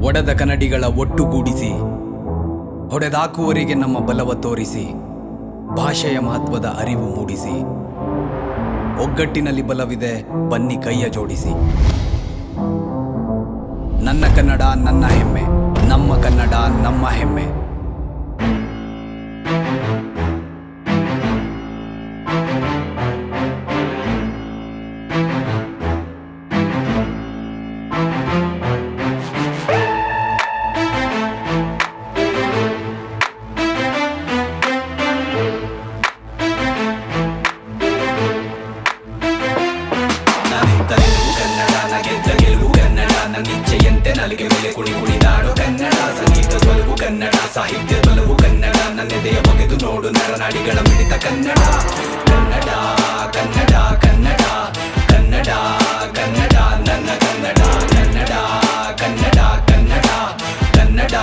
ಒಡೆದ ಕನ್ನಡಿಗಳ ಒಟ್ಟುಗೂಡಿಸಿ ಹೊಡೆದಾಕುವವರಿಗೆ ನಮ್ಮ ಬಲವ ತೋರಿಸಿ ಭಾಷೆಯ ಮಹತ್ವದ ಅರಿವು ಮೂಡಿಸಿ ಒಗ್ಗಟ್ಟಿನಲ್ಲಿ ಬಲವಿದೆ ಬನ್ನಿ ಕೈಯ ಜೋಡಿಸಿ. ನನ್ನ ಕನ್ನಡ ನನ್ನ ಹೆಮ್ಮೆ, ನಮ್ಮ ಕನ್ನಡ ನಮ್ಮ ಹೆಮ್ಮೆ. ಇಚ್ಛೆಯಂತೆ ನಲಿಗೆ ಮೇಲೆ ಕುಡಿ ಕುಣಿದಾಡೋ ಕನ್ನಡ, ಸಂಗೀತ ಬಲವು ಕನ್ನಡ, ಸಾಹಿತ್ಯ ಬಲವು ಕನ್ನಡ, ನನ್ನೆದೆಯ ಬಗೆದು ನೋಡು ನರನಾಡಿಗಳ ಮಿಡಿತ ಕನ್ನಡ. ಕನ್ನಡ ಕನ್ನಡ ಕನ್ನಡ ಕನ್ನಡ ಕನ್ನಡ ನನ್ನ ಕನ್ನಡ, ಕನ್ನಡ ಕನ್ನಡ ಕನ್ನಡ ಕನ್ನಡ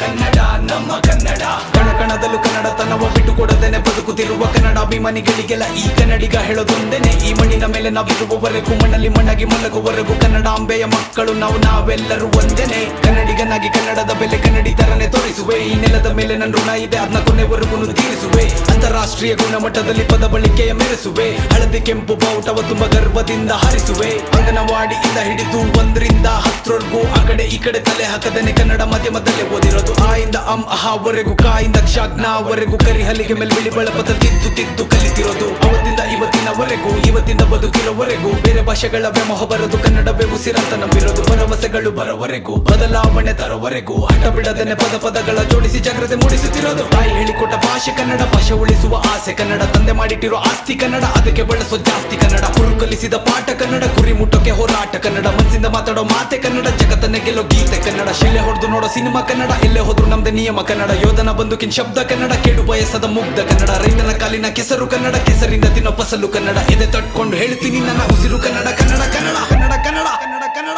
ಕನ್ನಡ ನಮ್ಮ ಕನ್ನಡ. ಕಣಕಣದಲ್ಲೂ ಕನ್ನಡತನವ ಬಿಟ್ಟು ಕೊಡದೇನೆ ಬದುಕುತ್ತಿರುವ ಕನ್ನಡಾಭಿಮಾನಿಗಳಿಗೆಲ್ಲ ಈ ಕನ್ನಡಿಗ ಹೇಳೋದೊಂದೇನೆ, ಈ ಮಣ್ಣಿನ ಮೇಲೆ ನಾವಿರುವವರೆಗೂ ಮಣ್ಣಲ್ಲಿ ಮಣ್ಣಾಗಿ ಮಲಗುವವರೆಗೂ ಕನ್ನಡಾಂಬೆಯ ಮಕ್ಕಳು ನಾವೆಲ್ಲರೂ ಒಂದೇನೆ. ಕನ್ನಡಿಗನಾಗಿ ಕನ್ನಡದ ಬೆಲೆ ಕನ್ನಡಿಗರನ್ನೇ ತೋರಿಸುವೆ, ಈ ನೆಲದ ಮೇಲೆ ನನ್ನ ಋಣ ಇದೆ ಅದನ್ನ ಕೊನೆವರೆಗೂ ತೀರಿಸುವೆ. ಅಂತಾರಾಷ್ಟ್ರೀಯ ಗುಣಮಟ್ಟದಲ್ಲಿ ಪದ ಬಳಕೆಯ ಮೆರೆಸುವೆ, ಹಳದಿ ಕೆಂಪು ಬಾವುಟವ ತುಂಬ ಗರ್ವದಿಂದ ಹಾರಿಸುವೆ. ಅಂಗನವಾಡಿಯಿಂದ ಹಿಡಿದು 1ರಿಂದ 10ರವರೆಗೂ ಆ ಕಡೆ ಈ ಕಡೆ ತಲೆ ಹಾಕದೇನೆ ಕನ್ನಡ ಮಾಧ್ಯಮದಲ್ಲೇ ಓದಿರೋದು. ಆ ಇಂದ ಅಹಾವರೆಗೂ ಕಾಯಿಂದ ಕ್ಷಾಗ್ನವರೆಗೂ ಕರಿ ಹಲ್ಲಿಗೆ ಮೇಲೆ ಬಿಳಿ ಬಳಪದ ತಿದ್ದು ಕಲಿತಿರೋದು. ಅವತ್ತಿಂದ ಇವತ್ತಿನವರೆಗೂ, ಇವತ್ತಿಂದ ಬದುಕಿರೋವರೆಗೂ ಬೇರೆ ಭಾಷೆಗಳ ವ್ಯಾಮೋಹ ಬರೋದು, ಕನ್ನಡವೇ ಉಸಿರಂತ ನಂಬಿರೋದು. ಭರವಸೆಗಳು ಬರೋವರೆಗೂ, ಬದಲಾವಣೆ ತರೋವರೆಗೂ ಹಠ ಬಿಡದೇನೆ ಪದಗಳ ಜೋಡಿಸಿ ಜಾಗ್ರತೆ ಮೂಡಿಸುತ್ತಿರೋದು. ತಾಯಿ ಹೇಳಿಕೊಟ್ಟ ಭಾಷೆ ಕನ್ನಡ, ಭಾಷೆ ಉಳಿಸುವ ಆಸೆ ಕನ್ನಡ, ತಂದೆ ಮಾಡಿಟ್ಟಿರೋ ಆಸ್ತಿ ಕನ್ನಡ, ಅದಕ್ಕೆ ಬಳಸೋ ಜಾಸ್ತಿ ಕನ್ನಡ. ಕುರು ಕಲಿಸಿದ ಪಾಠ ಕನ್ನಡ, ಗುರಿ ಮುಟ್ಟೋಕೆ ಹೋರಾಟ ಕನ್ನಡ, ಮನಸ್ಸಿಂದ ಮಾತಾಡೋ ಮಾತೆ ಕನ್ನಡ, ಜಗತ್ತನ್ನೇ ಗೆಲ್ಲೋ ಗೀತೆ ಕನ್ನಡ. ಶಿಲೆ ಹೊಡೆದು ನೋಡೋ ಸಿನಿಮಾ ಕನ್ನಡ, ಎಲ್ಲೇ ಹೋದ್ರು ನಮ್ದೇ ನಿಯಮ ಕನ್ನಡ. ಯೋಧನ ಬಂದುಕಿನ ಶಬ್ದ ಕನ್ನಡ, ಕೇಡು ಬಯಸದ ಮುಗ್ಧ ಕನ್ನಡ. ರೈತನ ಕಾಲಿನ ಕೆಸರು ಕನ್ನಡ, ಕೆಸರಿಂದ ತಿನ್ನೋ ಫಸಲು ಕನ್ನಡ. ಎದೆ ತಟ್ಕೊಂಡು ಹೇಳ್ತೀನಿ ನನ್ನ ಉಸಿರು ಕನ್ನಡ, ಕನ್ನಡ ಕನ್ನಡ ಕನ್ನಡ ಕನ್ನಡ ಕನ್ನಡ ಕನ್ನಡ.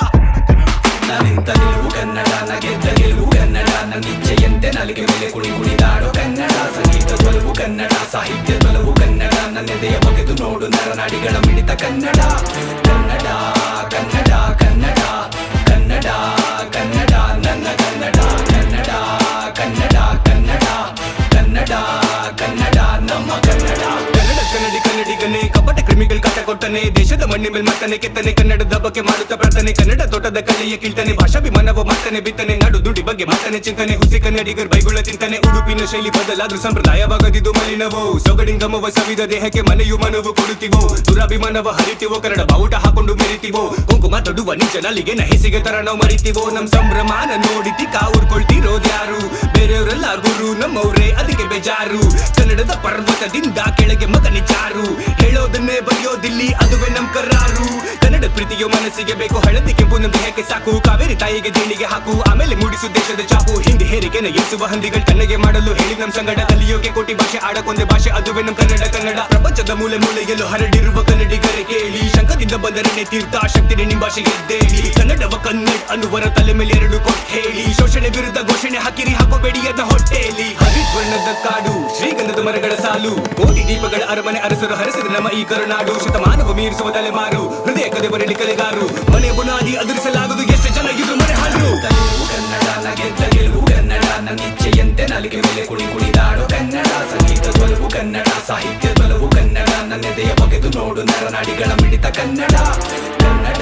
ನಾನಿಂತ ನಿಲುವು ಕನ್ನಡ, ನಗೆದ್ದ ಗೆಲುವು ಕನ್ನಡ, ನನ್ನ ಇಚ್ಛೆಯಂತೆ ನಲಿಗೆ ಮೇಲೆ ಕುಡಿ ಕುಣಿದಾಡೋ ಕನ್ನಡ. ಸಂಗೀತ ಬಲವು ಕನ್ನಡ, ಸಾಹಿತ್ಯ ಬಲವು ಕನ್ನಡ, ನನ್ನೆದೆಯ ಬಗೆದು ನೋಡು ನರನಾಡಿಗಳ ಮಿಡಿತ ಕನ್ನಡ. ಕನ್ನಡ ಕನ್ನಡ ಕನ್ನಡ ಕನ್ನಡ ಕನ್ನಡ ನನ್ನ ಕನ್ನಡ, ಕನ್ನಡ ಕನ್ನಡ ಕನ್ನಡ ಕನ್ನಡ ಕನ್ನಡ ನಮ್ಮ ಕನ್ನಡ. ಕನ್ನಡಿಗನೇ ಕಪಟ ಕ್ರಿಮಿಗಳು ಕಾಟ ಕೊಟ್ಟನೆ, ದೇಶದ ಮಣ್ಣಿ ಮೇಲೆ ಮತ್ತನೆ ಕೆತ್ತನೆ, ಕನ್ನಡದ ಬಗ್ಗೆ ಮಾಡುತ್ತಾ ಪ್ರಾರ್ಥನೆ, ಕನ್ನಡ ತೋಟದ ಕಲೆಯ ಕೀಳ್ತಾನೆ, ಭಾಷಾಭಿಮಾನವ ಮಾತನೆ ಬಿತ್ತನೆ, ನಾಡು ನುಡಿ ಬಗ್ಗೆ ಮಾತನೆ ಚಿಂತನೆ, ಹುಸಿ ಕನ್ನಡಿಗರು ಬೈಗುಳ ತಿಂತಾನೆ. ಉಡುಪಿನ ಶೈಲಿ ಬದಲಾದ್ರೂ ಸಂಪ್ರದಾಯವಾಗದಿದ್ದು ಮಲಿನವೋ, ಸೊಗಡಿನ ಗಮವ ಸವಿದ ದೇಹಕ್ಕೆ ಮನೆಯು ಮನವು ಕೊಡುತ್ತೀವೋ, ದುರಾಭಿಮಾನವ ಹರಿತೀವೋ, ಕನ್ನಡ ಬಾವುಟ ಹಾಕೊಂಡು ಮೆರಿತೀವೋ, ಕುಂಕುಮ ತೊಡುವ ನಿಜ ನಲಿಗೆ ನಹಿಸಿಗೆ ತರ ನಾವು ಮರಿತೀವೋ. ನಮ್ ಸಂಭ್ರಮಾನ ನೋಡಿತಿ ಕಾವುರ್ಕೊಳ್ತಿರೋದ್ಯಾರು, ಬೇರೆಯವರೆಲ್ಲ ಗುರು ನಮ್ಮವ್ರೆ ಅದಕ್ಕೆ ಬೇಜಾರು. ಕನ್ನಡದ ಪರ್ವತದಿಂದ ಕೆಳಗೆ ಮಗನಿ ಜಾರು, ಹೇಳೋದನ್ನೇ ಬರೆಯೋದಿಲ್ಲಿ ಅದುವೇ ನಮ್ ಕರಾರು. ಕನ್ನಡ ಪ್ರೀತಿಯೋ ಮನಸ್ಸಿಗೆ ಬೇಕು, ಹಳದಿ ಕೆಂಪು ನಮ್ಮ ದೇಹಕ್ಕೆ ಸಾಕು, ಕಾವೇರಿ ತಾಯಿಗೆ ದೇಣಿಗೆ ಹಾಕು, ಆಮೇಲೆ ಮೂಡಿಸು ದೇಶದ ಚಾಪು. ಹಿಂದಿ ಹೇರಿಕೆನ ಎಸುವ ಹಂದಿಗಳು ತಣ್ಣಗೆ ಮಾಡಲು ಹೇಳಿ ನಮ್ ಸಂಗಡ, ಕಲಿಯೋಕೆ ಕೋಟಿ ಭಾಷೆ ಆಡಕೊಂದೆ ಭಾಷೆ ಅದುವೇ ನಮ್ ಕನ್ನಡ. ಕನ್ನಡ ಪ್ರಪಂಚದ ಮೂಲೆ ಮೂಲೆಯಲ್ಲೂ ಹರಡಿರುವ ಕನ್ನಡಿಗರೇ ಕೇಳಿ, ಶಂಕದಿಂದ ಬಂದರನೆ ತೀರ್ಥ ಶಕ್ತಿನೇ ನಿಮ್ ಭಾಷೆ ಗೆದ್ದೇಳಿ. ಕನ್ನಡವ ಕನ್ನಡ ಅನ್ನುವರ ತಲೆ ಮೇಲೆ 2 ಕೊಟ್ಟು ಹೇಳಿ, ಶೋಷಣೆ ವಿರುದ್ಧ ಘೋಷಣೆ ಹಾಕಿರಿ ಹಾಕೋಬೇಡಿ ಅದ ಹೊಟ್ಟೆಯಲ್ಲಿ. ಹರಿದ್ವರ್ಣದ ಕಾಡು, ಶ್ರೀಗಂಧದ ಮರಗಳ ಸಾಲು, ಕೋಟಿ ದೀಪಗಳ ಅರಮನೆ ಅರಸರು ಹರಸಿದ ನಮ್ಮ ಈ ಕರುನಾಡು. ಶತಮಾನವ ಮೀರಿಸುವ ತಲೆಮಾರು, ಹೃದಯ ಕದೆ ಬರಲಿ ಕಲೆಗಾರು, ಮನೆ ಬುನಾದಿ ಅದುರಿಸಲಾಗದು ಎಷ್ಟು ಜನ ಇದು ಮನೆ ಹಾಲು. ಕನ್ನಡ ನಗೆದ್ದ ಗೆಲುವು ಕನ್ನಡ, ನನ್ನ ಇಚ್ಛೆಯಂತೆ ನಲಿಗೆ ಮೇಲೆ ಕುಡಿ ಕುಣಿದಾಡೋ ಕನ್ನಡ. ಸಂಗೀತ ಬಲವು ಕನ್ನಡ, ಸಾಹಿತ್ಯ ಬಲವು ಕನ್ನಡ, ನನ್ನೆದೆಯ ಬಗೆದು ನೋಡು ನರನಾಡಿಗಳ ಮಿಡಿತ ಕನ್ನಡ. ಕನ್ನಡ